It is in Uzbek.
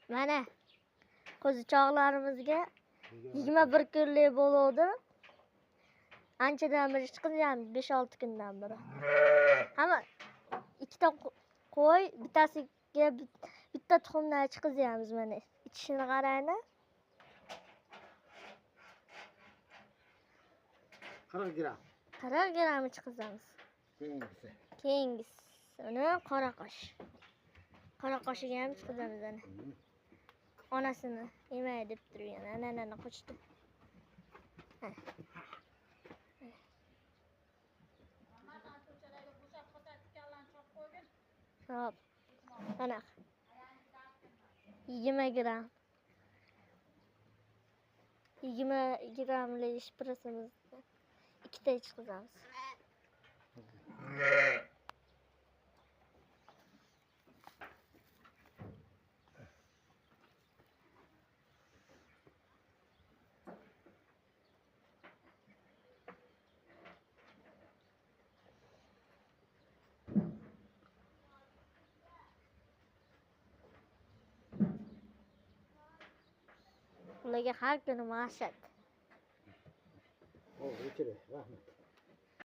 Mana qo'zichoqlarimizga 21 kunlik bo'ldi. Anchadan beri chiqyapmiz, 5-6 kundan beri. Hamma ikkita qo'y, bittasiga bitta tuxumdan chiqyapmiz mana. İçishini qarayni. 40 gram. 40 gram chiqizamiz. Keyingisini qora qosh. Qora qoshiga ham chiqizamiz ana. Onasini yemay deb turgan, ananani qochdi. Hop. Ana. 20 gram. 20 gramli shprasimizni ikkita chiqizamiz. Ularga har kuni mashq. O, o'chiri, rahmat.